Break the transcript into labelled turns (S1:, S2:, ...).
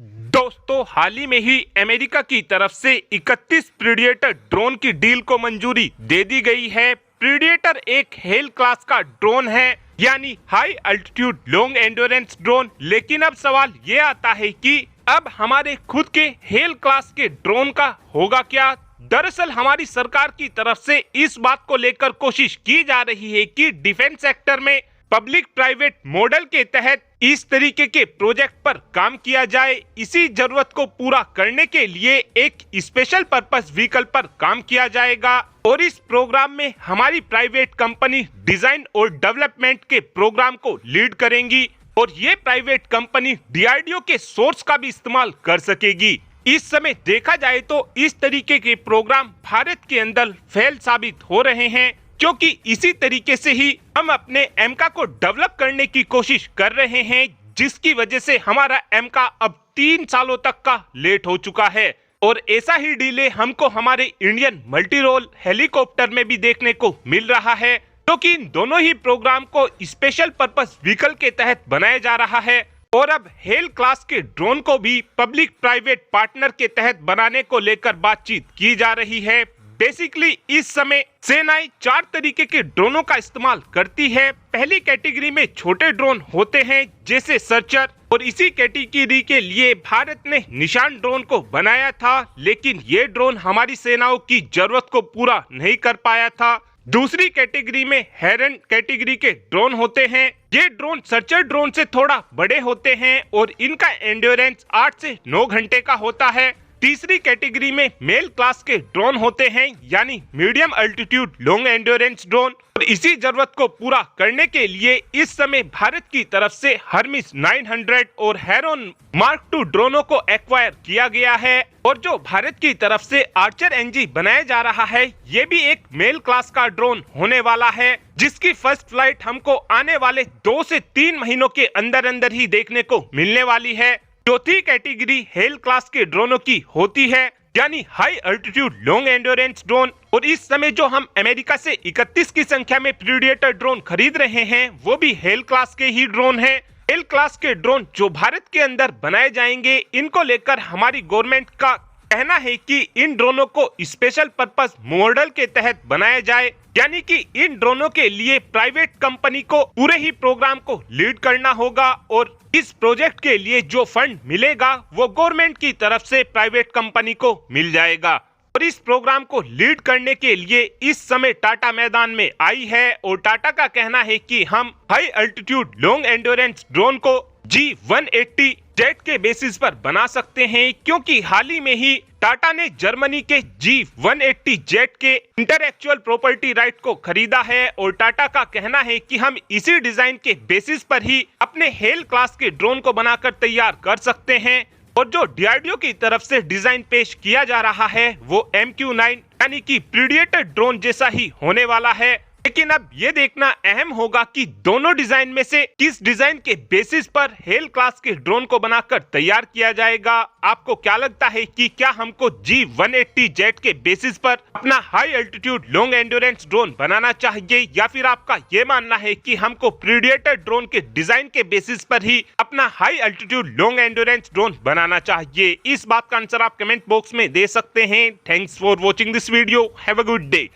S1: दोस्तों, हाल ही में ही अमेरिका की तरफ से 31 प्रीडिएटर ड्रोन की डील को मंजूरी दे दी गई है। प्रीडिएटर एक हेल क्लास का ड्रोन है, यानी high altitude long endurance drone. लेकिन अब सवाल ये आता है कि अब हमारे खुद के हेल क्लास के ड्रोन का होगा क्या। दरअसल हमारी सरकार की तरफ से इस बात को लेकर कोशिश की जा रही है कि डिफेंस सेक्टर में पब्लिक प्राइवेट मॉडल के तहत इस तरीके के प्रोजेक्ट पर काम किया जाए। इसी जरूरत को पूरा करने के लिए एक स्पेशल पर्पस व्हीकल पर काम किया जाएगा और इस प्रोग्राम में हमारी प्राइवेट कंपनी डिजाइन और डेवलपमेंट के प्रोग्राम को लीड करेंगी और ये प्राइवेट कंपनी DRDO के सोर्स का भी इस्तेमाल कर सकेगी। इस समय देखा जाए तो इस तरीके के प्रोग्राम भारत के अंदर फेल साबित हो रहे हैं, क्योंकि इसी तरीके से ही हम अपने एमका को डेवलप करने की कोशिश कर रहे हैं, जिसकी वजह से हमारा एमका अब 3 सालों तक का लेट हो चुका है। और ऐसा ही डिले हमको हमारे इंडियन मल्टी रोल हेलीकॉप्टर में भी देखने को मिल रहा है, क्योंकि इन दोनों ही प्रोग्राम को स्पेशल पर्पस व्हीकल के तहत बनाया जा रहा है और अब हेल क्लास के ड्रोन को भी पब्लिक प्राइवेट पार्टनर के तहत बनाने को लेकर बातचीत की जा रही है। बेसिकली इस समय सेनाएं 4 तरीके के ड्रोनों का इस्तेमाल करती है। पहली कैटेगरी में छोटे ड्रोन होते हैं जैसे सर्चर, और इसी कैटेगरी के लिए भारत ने निशान ड्रोन को बनाया था, लेकिन ये ड्रोन हमारी सेनाओं की जरूरत को पूरा नहीं कर पाया था। दूसरी कैटेगरी में हेरन कैटेगरी के ड्रोन होते हैं। ये ड्रोन सर्चर ड्रोन से थोड़ा बड़े होते हैं और इनका एंड्योरेंस 8 से 9 घंटे का होता है। तीसरी कैटेगरी में मेल क्लास के ड्रोन होते हैं, यानी medium altitude long endurance drone. और इसी जरूरत को पूरा करने के लिए इस समय भारत की तरफ से हर्मिस 900 और हेरोन मार्क 2 ड्रोनों को एक्वायर किया गया है। और जो भारत की तरफ से आर्चर NG बनाया जा रहा है, ये भी एक मेल क्लास का ड्रोन होने वाला है, जिसकी फर्स्ट फ्लाइट हमको आने वाले 2 से 3 महीनों के अंदर अंदर ही देखने को मिलने वाली है। चौथी कैटेगरी हेल क्लास के ड्रोनों की होती है, यानी high altitude long endurance drone. और इस समय जो हम अमेरिका से 31 की संख्या में प्रीडिएटर ड्रोन खरीद रहे हैं, वो भी हेल क्लास के ही ड्रोन हैं। हेल क्लास के ड्रोन जो भारत के अंदर बनाए जाएंगे, इनको लेकर हमारी गवर्नमेंट का कहना है कि इन ड्रोनों को स्पेशल पर्पस मॉडल के तहत बनाया जाए, यानी कि इन ड्रोनों के लिए प्राइवेट कंपनी को पूरे ही प्रोग्राम को लीड करना होगा और इस प्रोजेक्ट के लिए जो फंड मिलेगा वो गवर्नमेंट की तरफ से प्राइवेट कंपनी को मिल जाएगा। और इस प्रोग्राम को लीड करने के लिए इस समय टाटा मैदान में आई है और टाटा का कहना है कि हम high altitude long endurance drone को G180 जेट के बेसिस पर बना सकते हैं, क्योंकि हाल ही में ही टाटा ने जर्मनी के G180 जेट के इंटेलेक्चुअल प्रॉपर्टी राइट को खरीदा है और टाटा का कहना है कि हम इसी डिजाइन के बेसिस पर ही अपने हेल क्लास के ड्रोन को बनाकर तैयार कर सकते हैं। और जो DRDO की तरफ से डिजाइन पेश किया जा रहा है वो MQ-9 यानी कि प्रीडिएटर ड्रोन जैसा ही होने वाला है। लेकिन अब ये देखना अहम होगा कि दोनों डिजाइन में से किस डिजाइन के बेसिस पर हेल क्लास के ड्रोन को बनाकर तैयार किया जाएगा। आपको क्या लगता है कि क्या हमको G180 जेट के बेसिस पर अपना high altitude long endurance drone बनाना चाहिए, या फिर आपका ये मानना है कि हमको प्रीडिएटर ड्रोन के डिजाइन के बेसिस पर ही अपना high altitude long endurance drone बनाना चाहिए? इस बात का आंसर आप कमेंट बॉक्स में दे सकते हैं। Thanks for watching this video. Have a good day.